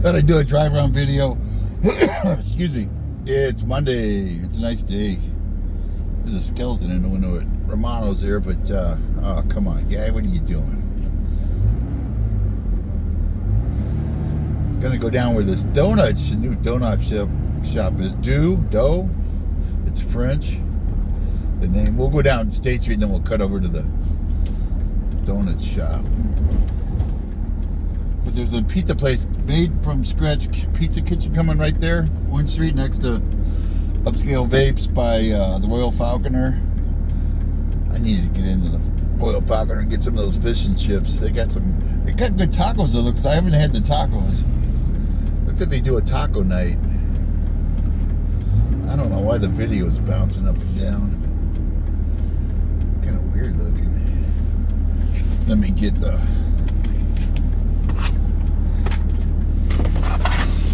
Thought I'd do a drive around video. Excuse me. It's Monday. It's a nice day. There's a skeleton in the window at Romano's there, but oh, come on, guy, what are you doing? Gonna go down where this donuts, the new donut shop is. Deaux. It's French. The name. We'll go down State Street and then we'll cut over to the donut shop. But there's a pizza place made from scratch pizza kitchen coming right there, Orange Street, next to Upscale Vapes by the Royal Falconer. I needed to get into the Royal Falconer and get some of those fish and chips. They got good tacos though, because I haven't had the tacos. Looks like they do a taco night. I don't know why the video is bouncing up and down. Kind of weird looking. Let me get the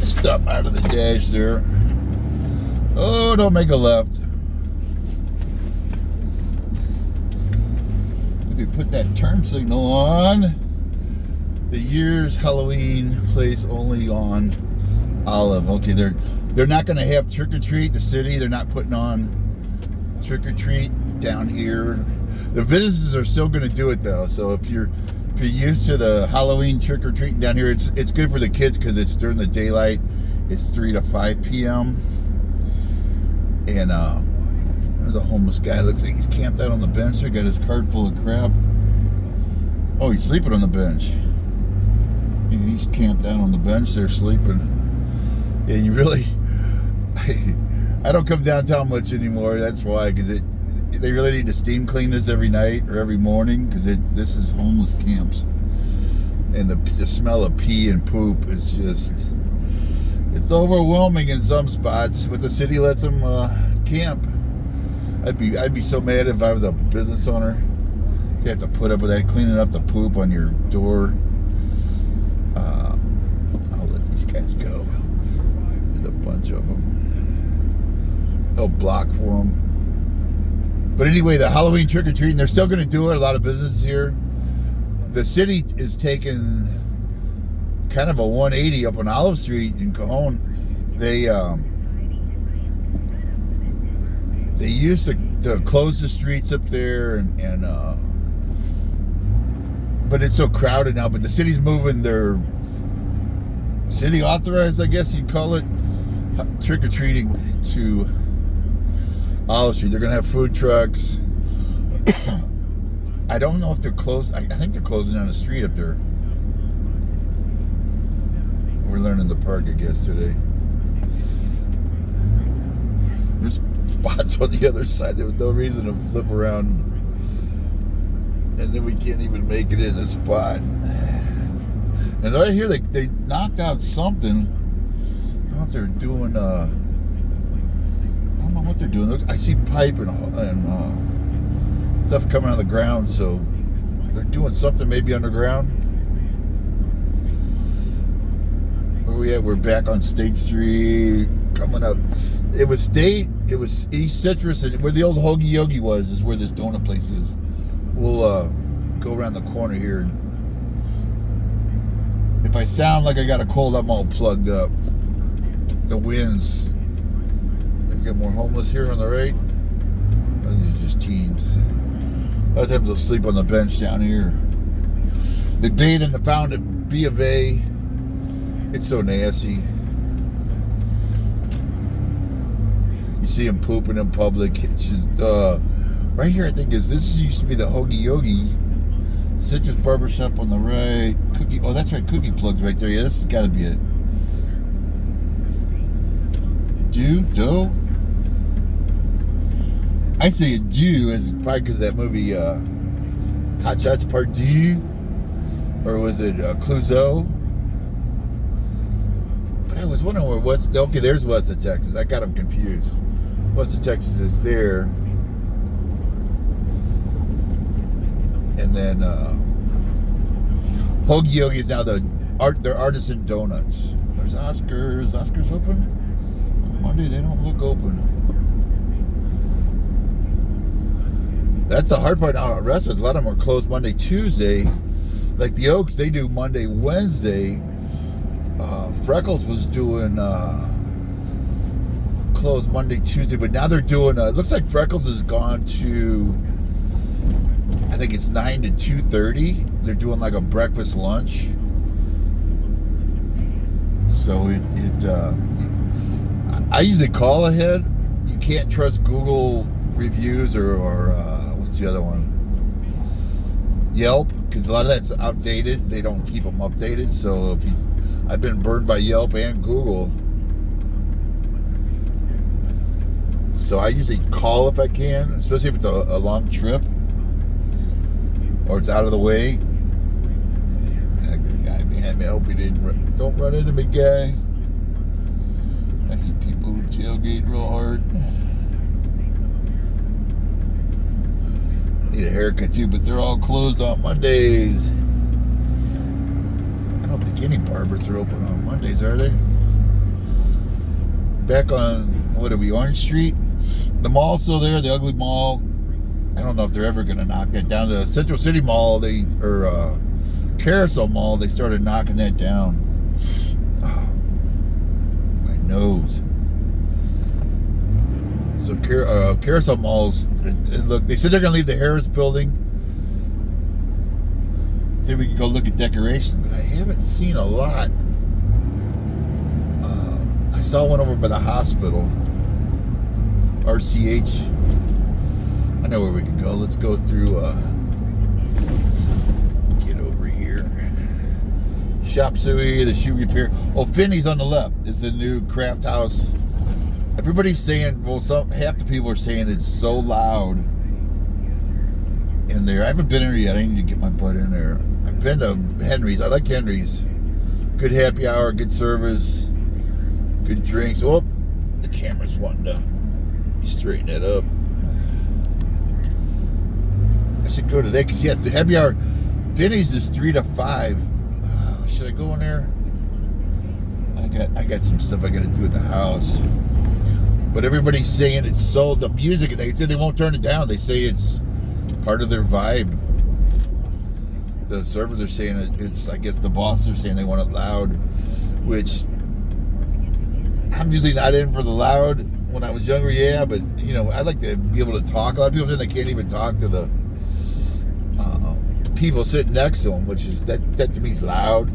stuff out of the dash there. Oh, don't make a left. Maybe put that turn signal on. The year's Halloween place only on Olive. Okay, they're not going to have trick or treat. The city, they're not putting on trick or treat down here. The businesses are still going to do it though. So if you're used to the Halloween trick or treating down here, it's good for the kids because it's during the daylight. It's 3 to 5 p.m. And there's a homeless guy. Looks like he's camped out on the bench there. Got his cart full of crap. Oh, he's sleeping on the bench. He's camped out on the bench there sleeping. Yeah, you really... I don't come downtown much anymore. That's why, because they really need to steam clean this every night or every morning, because this is homeless camps. And the smell of pee and poop is just... It's overwhelming in some spots, but the city lets them camp. I'd be so mad if I was a business owner. You have to put up with that, cleaning up the poop on your door. I'll let these guys go. There's a bunch of them. They'll block for them. But anyway, the Halloween trick-or-treating, they're still going to do it. A lot of businesses here. The city is taking kind of a 180 up on Olive Street in Cajon. They used to close the streets up there and but it's so crowded now. But the city's moving their city authorized, I guess you'd call it, trick-or-treating to Olive Street. They're gonna have food trucks. I don't know if they're closed. I think they're closing down the street up there. We're learning the park, I guess, today. There's spots on the other side. There was no reason to flip around. And then we can't even make it in a spot. And right here, they knocked out something. I don't know if they're doing, I don't know what they're doing. I see pipe and stuff coming out of the ground, so they're doing something maybe underground. Where we at? We're back on State Street, coming up. It was East Citrus, and where the old Hoagie Yogi was is where this donut place is. We'll go around the corner here. If I sound like I got a cold, I'm all plugged up. The winds. We got more homeless here on the right. Oh, these are just teens. A lot of times they'll sleep on the bench down here. They bathe in the fountain at B of A. It's so nasty. You see them pooping in public. It's just, right here, I think this used to be the Hoagie Yogi. Citrus Barbershop on the right. Cookie, oh, that's right, Cookie Plugs right there. Yeah, this has got to be it. Deaux? I say a Deaux is probably because of that movie, Hot Shots Part 2. Or was it Clouseau? I was wondering where okay, there's West of Texas. I got them confused. West of Texas is there. And then Hoagie Yogi is now their artisan donuts. There's Oscar's. Oscar's open? Monday they don't look open. That's the hard part now at restaurants. A lot of them are closed Monday, Tuesday. Like the Oaks, they do Monday, Wednesday. Freckles was doing closed Monday, Tuesday, but now they're doing. It looks like Freckles has gone to. I think it's 9 to 2:30. They're doing like a breakfast lunch. So I usually call ahead. You can't trust Google reviews or what's the other one? Yelp, because a lot of that's outdated. They don't keep them updated. So I've been burned by Yelp and Google. So I usually call if I can, especially if it's a long trip or it's out of the way. That guy behind me, I hope he don't run into me, guy. I hate people who tailgate real hard. Need a haircut too, but they're all closed on Mondays. I don't think any barbers are open on Mondays, are they? Back on, what are we, Orange Street? The mall's still there, the ugly mall. I don't know if they're ever going to knock that down. The Central City Mall, Carousel Mall, they started knocking that down. Oh, my nose. So Carousel Malls, look, they said they're going to leave the Harris Building. See if we can go look at decorations, but I haven't seen a lot. I saw one over by the hospital. RCH. I know where we can go. Let's go through. Get over here. Shop Suey, the shoe repair. Oh, Finney's on the left. It's a new craft house. Everybody's saying, well, half the people are saying it's so loud in there. I haven't been in there yet. I need to get my butt in there. I've been to Henry's. I like Henry's. Good happy hour, good service, good drinks. Oh, the camera's wanting to straighten it up. I should go today because, yeah, the happy hour, Vinny's is 3 to 5. Should I go in there? I got some stuff I got to do at the house. But everybody's saying it's sold. The music, they say they won't turn it down. They say it's part of their vibe. The servers are saying it's, I guess the boss are saying they want it loud, which I'm usually not in for the loud. When I was younger, yeah, but, you know, I like to be able to talk. A lot of people say they can't even talk to the people sitting next to them, which is, that to me is loud.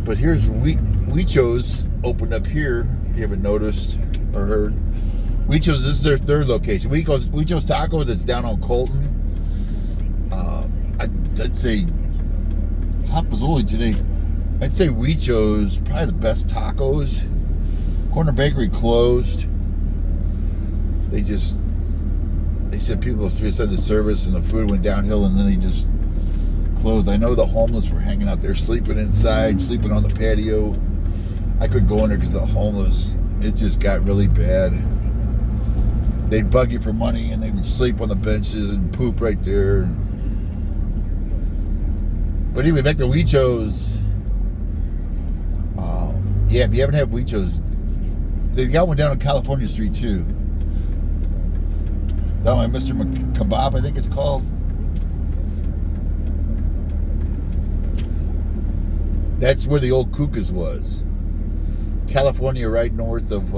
But here's Huichos opened up here, if you haven't noticed or heard. Huichos, this is their third location. Huichos Tacos, it's down on Colton. I'd say, Hapazoli today, I'd say Huichos, probably the best tacos. Corner Bakery closed. They said people said the service and the food went downhill, and then they just closed. I know the homeless were hanging out there, sleeping inside, sleeping on the patio. I couldn't go in there because of the homeless. It just got really bad. They'd bug you for money, and they would sleep on the benches and poop right there. But anyway, back to Huichos. Yeah, if you haven't had Huichos, they got one down on California Street too. That one, Mr. Kebab, I think it's called. That's where the old Kukas was. California, right north of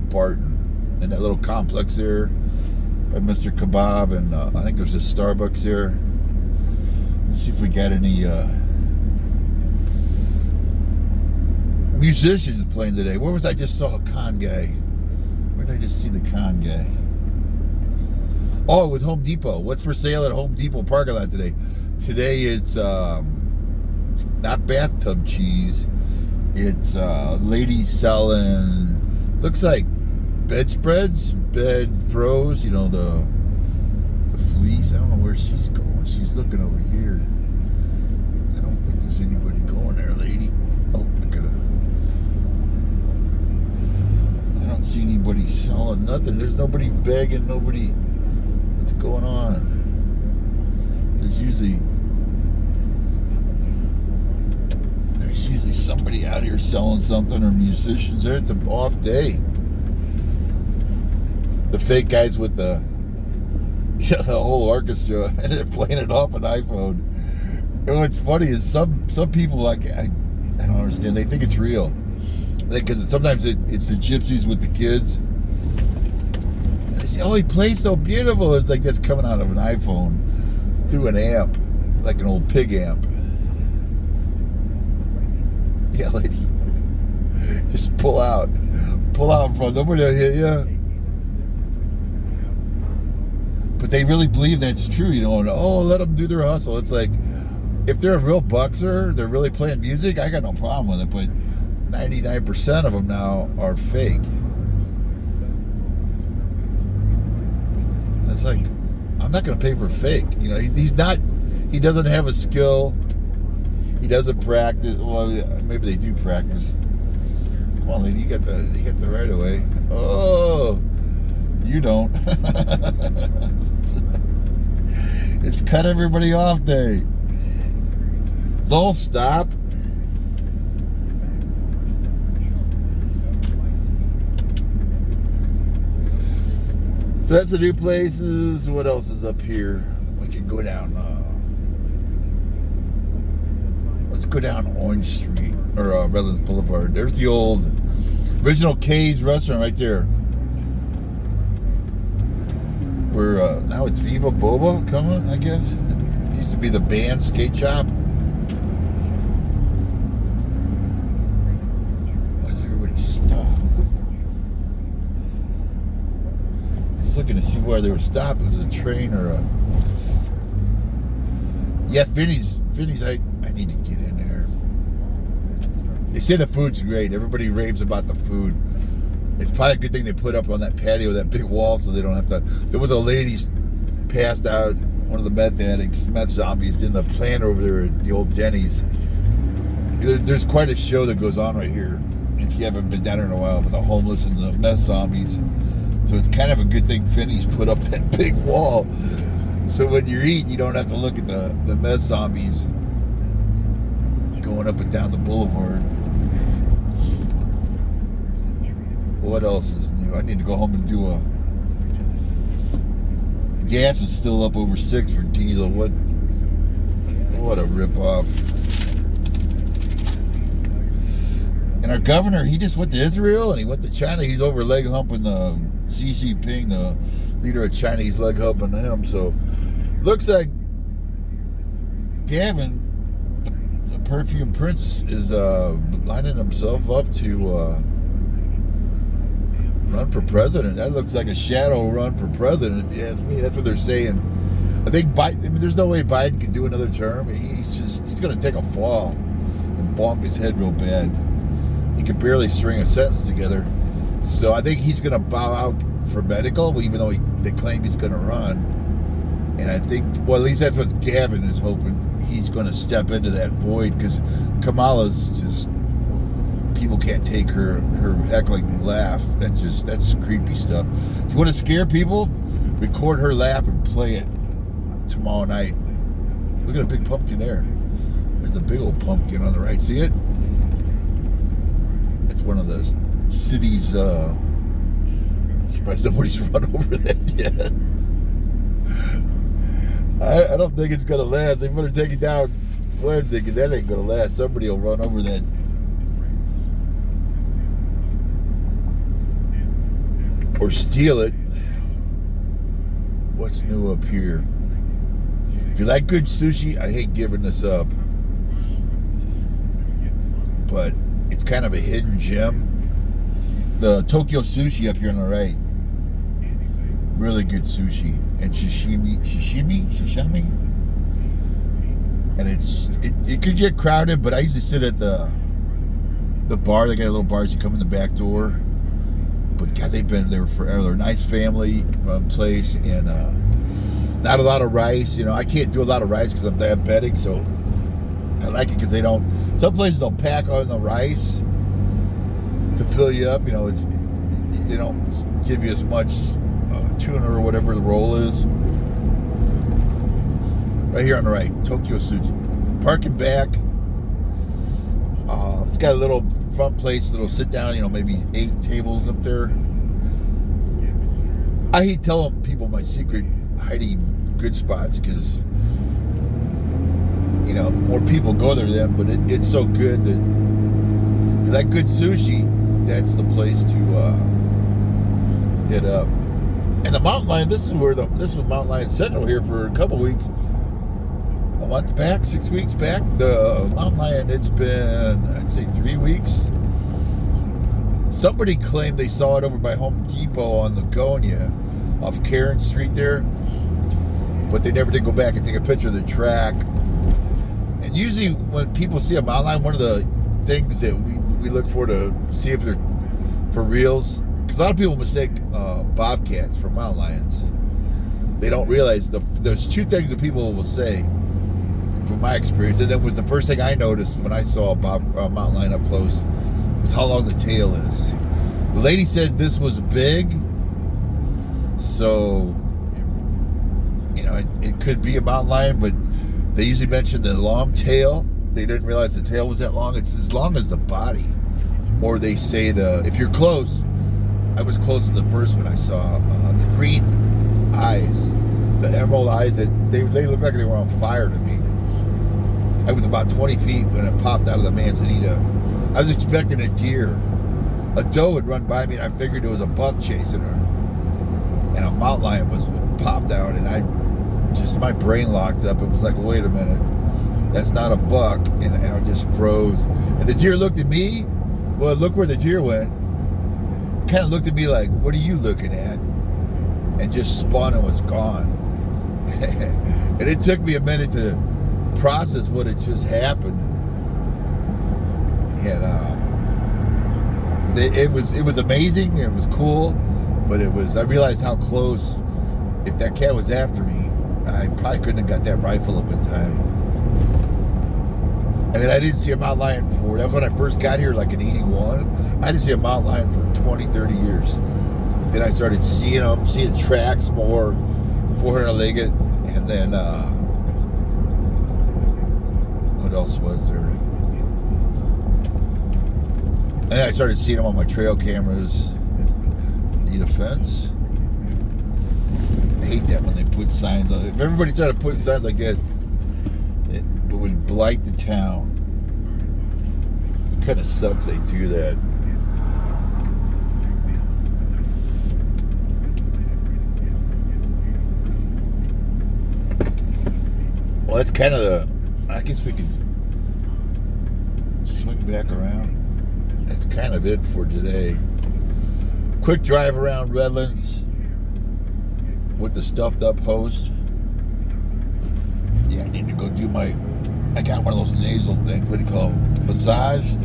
Barton, in that little complex there by Mr. Kebab, and I think there's a Starbucks there. Let's see if we got any musicians playing today. Where was I just saw a con guy? Where did I just see the con guy? Oh, it was Home Depot. What's for sale at Home Depot parking lot today? Today it's not bathtub cheese. It's ladies selling, looks like bedspreads, bed throws, you know, the fleece. I don't know where she's going. She's looking over here. I don't think there's anybody going there, lady. Oh, look at her. I don't see anybody selling nothing. There's nobody begging, nobody. What's going on? There's usually somebody out here selling something, or musicians there. It's an off day. The fake guys with the whole orchestra, and they're playing it off an iPhone. And what's funny is some people, like, I don't understand. They think it's real. Because sometimes it's the gypsies with the kids. And they say, oh, he plays so beautiful. It's like that's coming out of an iPhone through an amp, like an old pig amp. Yeah, lady. Just pull out. Pull out in front. Nobody will hit you. But they really believe that's true, you know. And, oh, let them do their hustle. It's like, if they're a real boxer, they're really playing music, I got no problem with it. But 99% of them now are fake. It's like, I'm not going to pay for fake. You know, he's not, he doesn't have a skill. He doesn't practice. Well, maybe they do practice. Come on, lady, you got the right of way. Oh, you don't. It's cut everybody off day. They'll stop. So that's the new places. What else is up here? We can go down. Let's go down Orange Street or Redlands Boulevard. There's the old original K's restaurant right there. Where now it's Viva Boba coming, I guess. It used to be the band skate shop. Why is everybody stopped? Looking to see where they were stopped. It was a train or a... Yeah, Finney's, I need to get in there. They say the food's great. Everybody raves about the food. It's probably a good thing they put up on that patio, that big wall, so they don't have to... There was a lady passed out, one of the meth addicts, meth zombies, in the plant over there at the old Denny's. There's quite a show that goes on right here, if you haven't been down there in a while, with the homeless and the meth zombies. So it's kind of a good thing Finney's put up that big wall. So when you eat, you don't have to look at the meth zombies going up and down the boulevard. What else is new? I need to go home and do a... Gas is still up over 6 for diesel. What a ripoff. And our governor, he just went to Israel and he went to China. He's over leg humping the Xi Jinping, the leader of China. He's leg humping him. So looks like Gavin, the perfume prince, is lining himself up to run for president. That looks like a shadow run for president, if you ask me. That's what they're saying. I think Biden, I mean, there's no way Biden can do another term. He's going to take a fall and bonk his head real bad. He can barely string a sentence together. So I think he's going to bow out for medical, even though they claim he's going to run. And I think, well, at least that's what Gavin is hoping. He's going to step into that void, because Kamala's just, people can't take her heckling laugh. That's creepy stuff. If you want to scare people, record her laugh and play it tomorrow night. Look at a big pumpkin there. There's a big old pumpkin on the right. See it? It's one of the city's, I'm surprised nobody's run over that yet. I don't think it's going to last. They better take it down Wednesday, because that ain't going to last. Somebody will run over that. Or steal it. What's new up here? If you like good sushi, I hate giving this up, but it's kind of a hidden gem. The Tokyo Sushi up here on the right. Really good sushi. And sashimi. And it could get crowded, but I usually sit at the bar. They got little bars, you come in the back door. But God, they've been there forever. They're a nice family place, and not a lot of rice. You know, I can't do a lot of rice because I'm diabetic, so I like it because they don't. Some places they'll pack on the rice to fill you up. You know, they don't give you as much tuna or whatever the roll is. Right here on the right, Tokyo Sushi. Parking back. It's got a little front place that'll sit down, you know, maybe 8 tables up there. I hate telling people my secret hiding good spots, because, you know, more people go there then, but it's so good that you like good sushi, that's the place to hit up. And the mountain lion, this was Mountain Lion Central here for a couple weeks. A month back, 6 weeks back. The mountain lion, it's been, I'd say 3 weeks. Somebody claimed they saw it over by Home Depot on Lagonia off Karen Street there, but they never did go back and take a picture of the track. And usually when people see a mountain lion, one of the things that we look for to see if they're for reals, because a lot of people mistake bobcats for mountain lions. They don't realize there's two things that people will say, from my experience, and that was the first thing I noticed when I saw a mountain lion up close, was how long the tail is. The lady said this was big, so it could be a mountain lion, but they usually mention the long tail. They didn't realize the tail was that long. It's as long as the body. Or they say if you're close, I was close to the first one I saw, the green eyes, the emerald eyes, that they looked like they were on fire to me. I was about 20 feet when it popped out of the manzanita. I was expecting a deer. A doe had run by me, and I figured it was a buck chasing her. And a mountain lion was popped out, and my brain locked up. It was like, wait a minute, that's not a buck, and I just froze. And the deer looked at me. Well, look where the deer went. Kind of looked at me like, what are you looking at? And just spun and was gone. And it took me a minute to process what had just happened. And it was amazing, and it was cool, but I realized how close. If that cat was after me, I probably couldn't have got that rifle up in time. I mean, I didn't see a mountain lion that was when I first got here, like in 81. I didn't see a mountain lion for 20, 30 years. Then I started seeing them, seeing tracks more, 400-legged, and then, what else was there? And then I started seeing them on my trail cameras. Need a fence? I hate that when they put signs on it. If everybody started putting signs like that, it would blight the town. It kind of sucks they do that. Well, that's kind of I guess we can swing back around. That's kind of it for today. Quick drive around Redlands with the stuffed up host. Yeah, I need to go do I got one of those nasal things. What do you call them? Massage.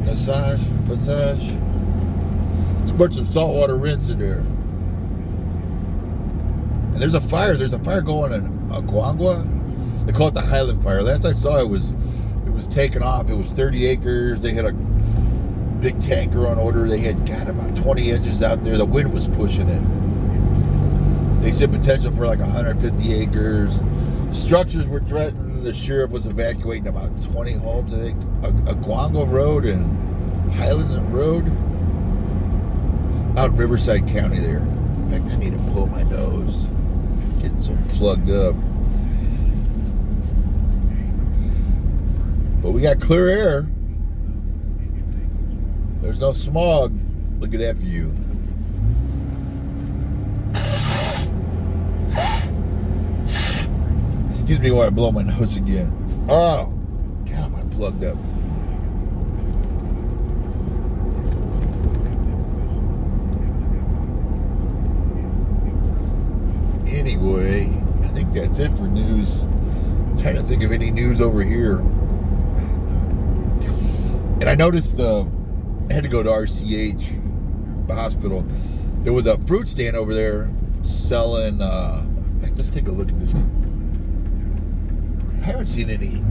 Let's put some saltwater rinse in there. And there's a fire going in Aguangua. They call it the Highland Fire. Last I saw it was taken off. It was 30 acres. They had a big tanker on order. They had about 20 inches out there. The wind was pushing it. They said potential for like 150 acres. Structures were threatened. The sheriff was evacuating about 20 homes, I think. Aguangua Road and Highland Road. Out in Riverside County there. In fact, I need to pull my nose. Getting so plugged up. But we got clear air. There's no smog. Look at that view. Excuse me while I blow my nose again. Oh, God, am I plugged up. Anyway, I think that's it for news. I'm trying to think of any news over here. And I noticed I had to go to RCH, the hospital. There was a fruit stand over there selling, let's take a look at this. I haven't seen any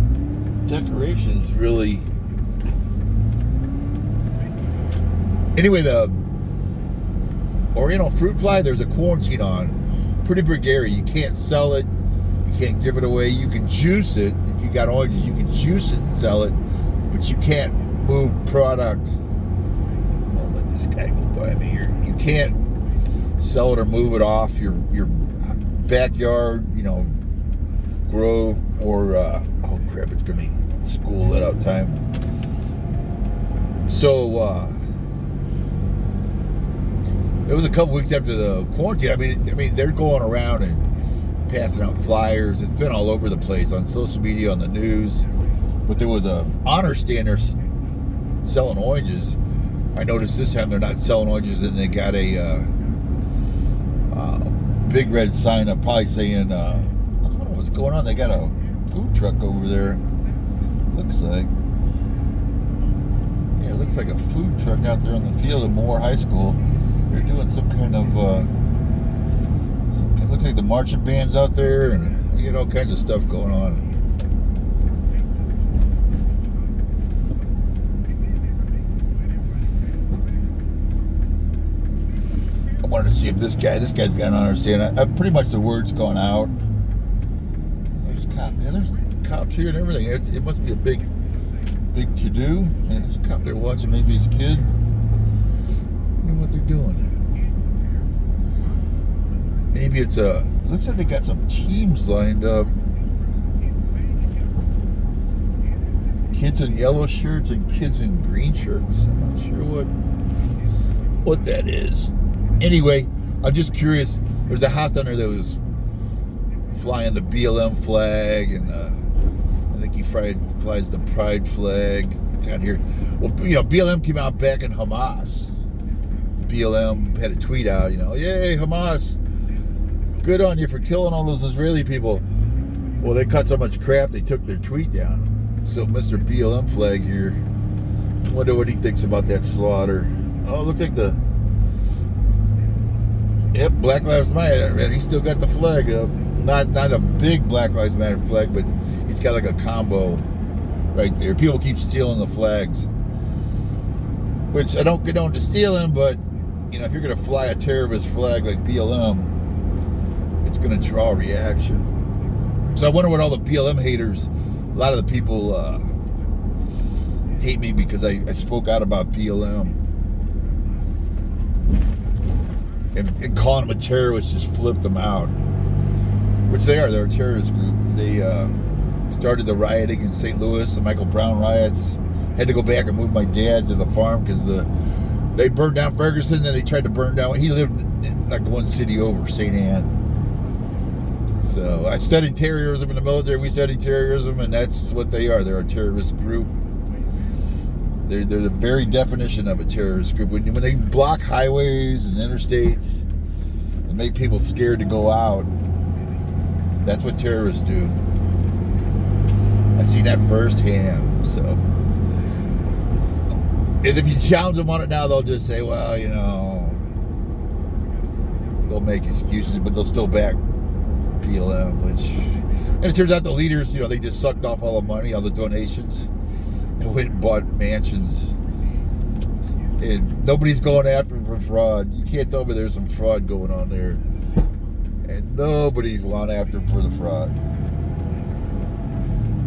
decorations really. Anyway, the Oriental fruit fly, there's a quarantine on. Pretty big area. You can't sell it. You can't give it away. You can juice it. If you got oranges, you can juice it and sell it. But you can't move product. I'll let this guy go by me here. You can't sell it or move it off your backyard, grow, or oh crap, it's gonna be school let out time. So it was a couple weeks after the quarantine. I mean, they're going around and passing out flyers. It's been all over the place on social media, on the news. But there was a honor stander selling oranges. I noticed this time they're not selling oranges, and they got a big red sign up, probably saying, I don't know what's going on. They got a food truck over there. Looks like. Yeah, it looks like a food truck out there on the field at Moore High School. They're doing some kind of, it looks like the marching band's out there, and you get all kinds of stuff going on. I wanted to see if this guy's got to understand. Pretty much the word's gone out. There's cops. Yeah, there's cops here and everything. It must be a big to-do. And there's a cop there watching maybe his kid. What they're doing. Maybe it's looks like they got some teams lined up. Kids in yellow shirts and kids in green shirts. I'm not sure what that is. Anyway, I'm just curious. There's a house down there that was flying the BLM flag, and I think he flies the pride flag down here. Well, BLM came out back in Hamas. BLM had a tweet out, yay, Hamas, good on you for killing all those Israeli people. Well, they cut so much crap, they took their tweet down. So Mr. BLM flag here, I wonder what he thinks about that slaughter. Oh, it looks like Black Lives Matter, man. He still got the flag up. Not a big Black Lives Matter flag, but he's got like a combo right there. People keep stealing the flags, which I don't condone to stealing, but if you're going to fly a terrorist flag like BLM, it's going to draw a reaction. So I wonder what all the BLM haters, a lot of the people hate me because I spoke out about BLM. And calling them a terrorist just flipped them out. Which they are. They're a terrorist group. They started the rioting in St. Louis, the Michael Brown riots. Had to go back and move my dad to the farm because they burned down Ferguson, then they tried to burn down. He lived in like one city over, St. Anne. So I studied terrorism in the military. We studied terrorism, and that's what they are. They're a terrorist group. They're the very definition of a terrorist group. When they block highways and interstates and make people scared to go out, that's what terrorists do. I see that firsthand. So, and if you challenge them on it now, they'll just say, well, they'll make excuses, but they'll still back BLM, and it turns out the leaders, they just sucked off all the money, all the donations, and went and bought mansions. And nobody's going after them for fraud. You can't tell me there's some fraud going on there. And nobody's gone after them for the fraud.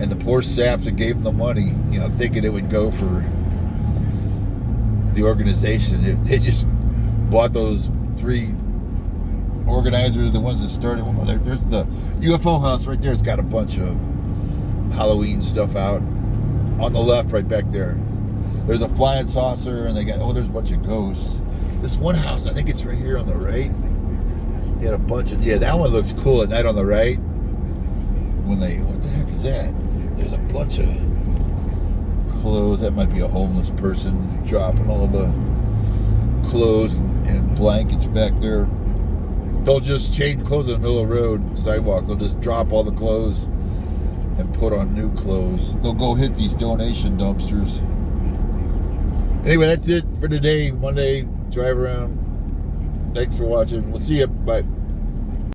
And the poor saps that gave them the money, thinking it would go for the organization. They just bought those 3 organizers, the ones that started. Well, there's the UFO house right there. It's got a bunch of Halloween stuff out. On the left, right back there, there's a flying saucer, and there's a bunch of ghosts. This one house, I think it's right here on the right. They had a bunch of, that one looks cool at night on the right. What the heck is that? There's a bunch of clothes. That might be a homeless person dropping all the clothes and blankets back there. They'll just change clothes in the middle of the road, sidewalk. They'll just drop all the clothes and put on new clothes. They'll go hit these donation dumpsters. Anyway, that's it for today. Monday, drive around. Thanks for watching. We'll see you. Bye.